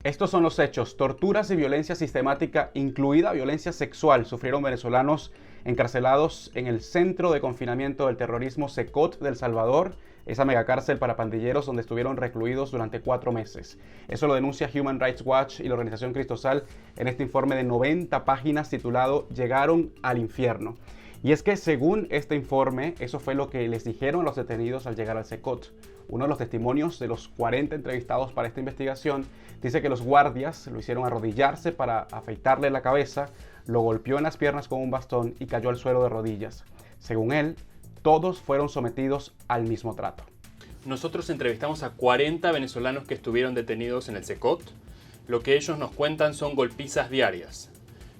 Estos son los hechos. Torturas y violencia sistemática, incluida violencia sexual, sufrieron venezolanos encarcelados en el Centro de Confinamiento del Terrorismo Secot de El Salvador, esa megacárcel para pandilleros donde estuvieron recluidos durante 4 meses. Eso lo denuncia Human Rights Watch y la organización Cristosal en este informe de 90 páginas titulado Llegaron al infierno. Y es que según este informe, eso fue lo que les dijeron a los detenidos al llegar al Secot. Uno de los testimonios de los 40 entrevistados para esta investigación dice que los guardias lo hicieron arrodillarse para afeitarle la cabeza, lo golpeó en las piernas con un bastón y cayó al suelo de rodillas. Según él, todos fueron sometidos al mismo trato. Nosotros entrevistamos a 40 venezolanos que estuvieron detenidos en el Secot. Lo que ellos nos cuentan son golpizas diarias.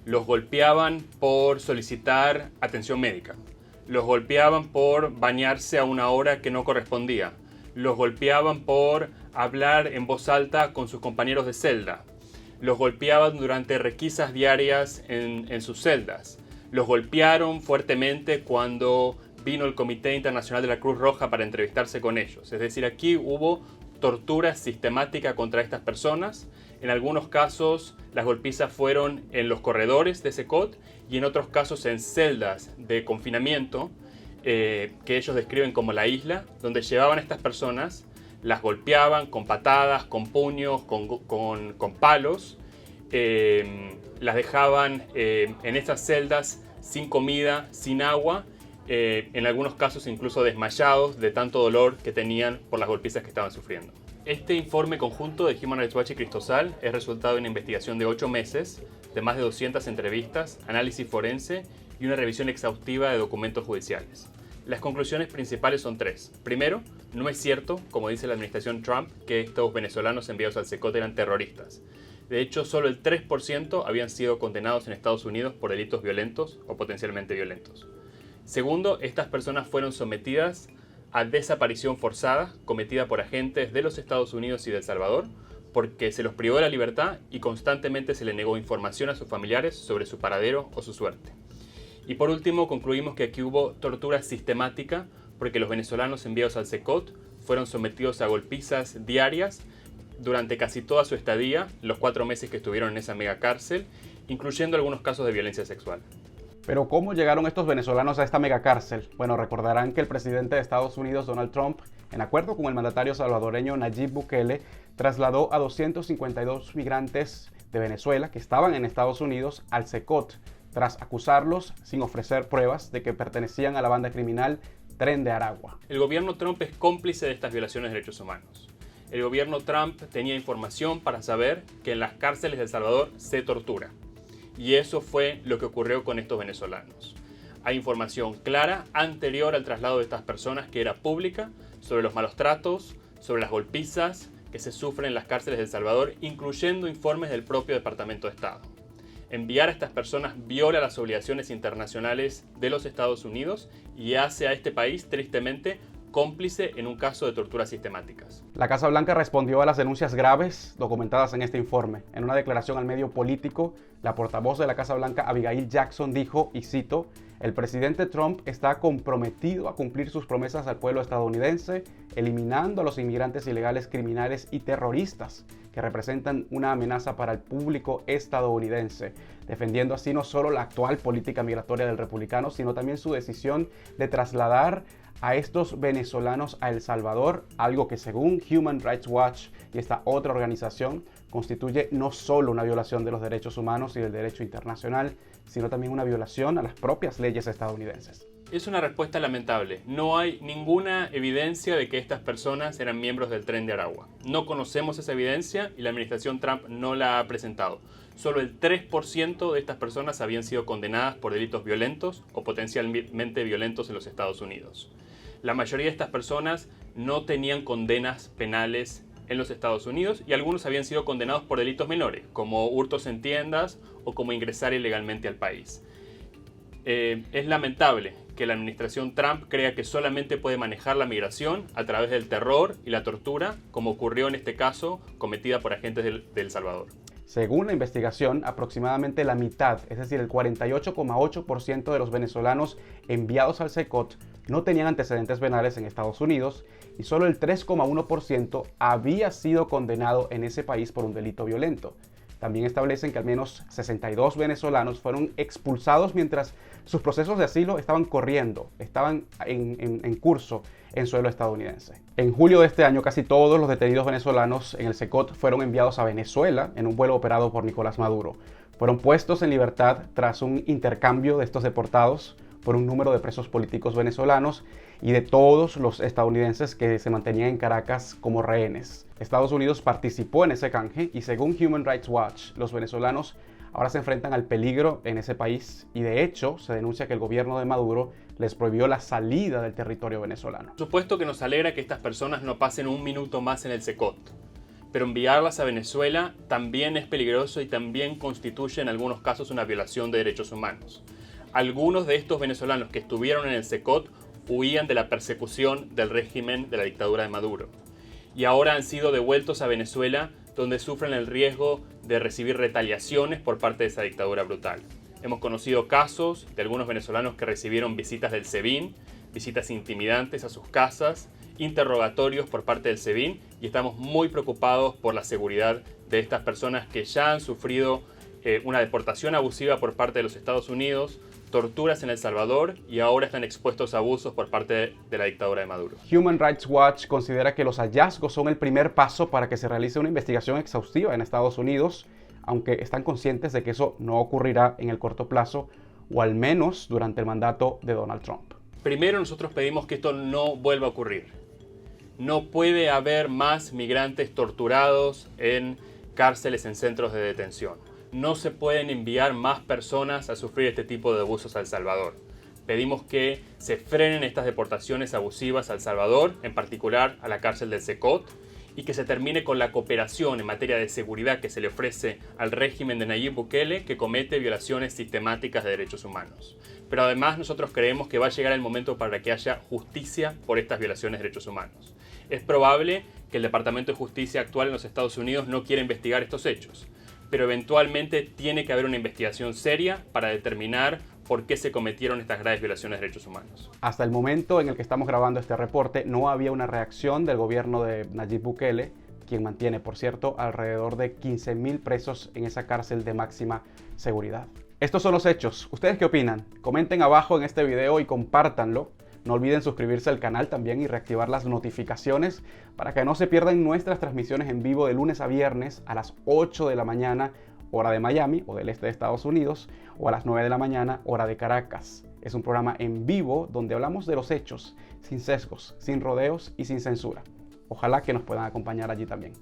Los golpeaban por solicitar atención médica. Los golpeaban por bañarse a una hora que no correspondía. Los golpeaban por hablar en voz alta con sus compañeros de celda. Los golpeaban durante requisas diarias en sus celdas. Los golpearon fuertemente cuando vino el Comité Internacional de la Cruz Roja para entrevistarse con ellos. Es decir, aquí hubo tortura sistemática contra estas personas. En algunos casos las golpizas fueron en los corredores de Secot y en otros casos en celdas de confinamiento que ellos describen como la isla, donde llevaban a estas personas, las golpeaban con patadas, con puños, con palos, las dejaban en estas celdas sin comida, sin agua, en algunos casos incluso desmayados de tanto dolor que tenían por las golpizas que estaban sufriendo. Este informe conjunto de Human Rights Watch y Cristosal es resultado de una investigación de 8 meses, de más de 200 entrevistas, análisis forense y una revisión exhaustiva de documentos judiciales. Las conclusiones principales son 3. Primero, no es cierto, como dice la administración Trump, que estos venezolanos enviados al Secot eran terroristas. De hecho, solo el 3% habían sido condenados en Estados Unidos por delitos violentos o potencialmente violentos. Segundo, estas personas fueron sometidas a desaparición forzada cometida por agentes de los Estados Unidos y de El Salvador porque se los privó de la libertad y constantemente se le negó información a sus familiares sobre su paradero o su suerte. Y por último, concluimos que aquí hubo tortura sistemática porque los venezolanos enviados al Secot fueron sometidos a golpizas diarias durante casi toda su estadía, los 4 meses que estuvieron en esa megacárcel, incluyendo algunos casos de violencia sexual. Pero ¿cómo llegaron estos venezolanos a esta megacárcel? Bueno, recordarán que el presidente de Estados Unidos, Donald Trump, en acuerdo con el mandatario salvadoreño Nayib Bukele, trasladó a 252 migrantes de Venezuela que estaban en Estados Unidos al Secot, tras acusarlos sin ofrecer pruebas de que pertenecían a la banda criminal Tren de Aragua. El gobierno Trump es cómplice de estas violaciones de derechos humanos. El gobierno Trump tenía información para saber que en las cárceles de El Salvador se tortura. Y eso fue lo que ocurrió con estos venezolanos. Hay información clara anterior al traslado de estas personas que era pública sobre los malos tratos, sobre las golpizas que se sufren en las cárceles de El Salvador, incluyendo informes del propio Departamento de Estado. Enviar a estas personas viola las obligaciones internacionales de los Estados Unidos y hace a este país, tristemente, cómplice en un caso de torturas sistemáticas. La Casa Blanca respondió a las denuncias graves documentadas en este informe. En una declaración al medio político, la portavoz de la Casa Blanca, Abigail Jackson, dijo, y cito, "El presidente Trump está comprometido a cumplir sus promesas al pueblo estadounidense, eliminando a los inmigrantes ilegales, criminales y terroristas que representan una amenaza para el público estadounidense", defendiendo así no solo la actual política migratoria del republicano, sino también su decisión de trasladar a estos venezolanos a El Salvador, algo que según Human Rights Watch y esta otra organización constituye no solo una violación de los derechos humanos y del derecho internacional, sino también una violación a las propias leyes estadounidenses. Es una respuesta lamentable. No hay ninguna evidencia de que estas personas eran miembros del Tren de Aragua. No conocemos esa evidencia y la administración Trump no la ha presentado. Solo el 3% de estas personas habían sido condenadas por delitos violentos o potencialmente violentos en los Estados Unidos. La mayoría de estas personas no tenían condenas penales en los Estados Unidos y algunos habían sido condenados por delitos menores, como hurtos en tiendas o como ingresar ilegalmente al país. Es lamentable que la administración Trump crea que solamente puede manejar la migración a través del terror y la tortura, como ocurrió en este caso cometida por agentes de El Salvador. Según la investigación, aproximadamente la mitad, es decir, el 48,8% de los venezolanos enviados al Secot no tenían antecedentes penales en Estados Unidos y solo el 3,1% había sido condenado en ese país por un delito violento. También establecen que al menos 62 venezolanos fueron expulsados mientras sus procesos de asilo estaban corriendo, estaban en curso en suelo estadounidense. En julio de este año, casi todos los detenidos venezolanos en el SECOT fueron enviados a Venezuela en un vuelo operado por Nicolás Maduro. Fueron puestos en libertad tras un intercambio de estos deportados por un número de presos políticos venezolanos y de todos los estadounidenses que se mantenían en Caracas como rehenes. Estados Unidos participó en ese canje y según Human Rights Watch, los venezolanos ahora se enfrentan al peligro en ese país y de hecho se denuncia que el gobierno de Maduro les prohibió la salida del territorio venezolano. Por supuesto que nos alegra que estas personas no pasen un minuto más en el SECOT, pero enviarlas a Venezuela también es peligroso y también constituye en algunos casos una violación de derechos humanos. Algunos de estos venezolanos que estuvieron en el SECOT huían de la persecución del régimen de la dictadura de Maduro y ahora han sido devueltos a Venezuela, donde sufren el riesgo de recibir retaliaciones por parte de esa dictadura brutal. Hemos conocido casos de algunos venezolanos que recibieron visitas del SEBIN, visitas intimidantes a sus casas, interrogatorios por parte del SEBIN y estamos muy preocupados por la seguridad de estas personas que ya han sufrido una deportación abusiva por parte de los Estados Unidos, torturas en El Salvador y ahora están expuestos a abusos por parte de la dictadura de Maduro. Human Rights Watch considera que los hallazgos son el primer paso para que se realice una investigación exhaustiva en Estados Unidos, aunque están conscientes de que eso no ocurrirá en el corto plazo o al menos durante el mandato de Donald Trump. Primero, nosotros pedimos que esto no vuelva a ocurrir. No puede haber más migrantes torturados en cárceles, en centros de detención. No se pueden enviar más personas a sufrir este tipo de abusos a El Salvador. Pedimos que se frenen estas deportaciones abusivas a El Salvador, en particular a la cárcel del SECOT, y que se termine con la cooperación en materia de seguridad que se le ofrece al régimen de Nayib Bukele, que comete violaciones sistemáticas de derechos humanos. Pero además nosotros creemos que va a llegar el momento para que haya justicia por estas violaciones de derechos humanos. Es probable que el Departamento de Justicia actual en los Estados Unidos no quiera investigar estos hechos, pero eventualmente tiene que haber una investigación seria para determinar por qué se cometieron estas graves violaciones de derechos humanos. Hasta el momento en el que estamos grabando este reporte, no había una reacción del gobierno de Nayib Bukele, quien mantiene, por cierto, alrededor de 15.000 presos en esa cárcel de máxima seguridad. Estos son los hechos. ¿Ustedes qué opinan? Comenten abajo en este video y compártanlo. No olviden suscribirse al canal también y reactivar las notificaciones para que no se pierdan nuestras transmisiones en vivo de lunes a viernes a las 8 de la mañana, hora de Miami o del este de Estados Unidos, o a las 9 de la mañana, hora de Caracas. Es un programa en vivo donde hablamos de los hechos, sin sesgos, sin rodeos y sin censura. Ojalá que nos puedan acompañar allí también.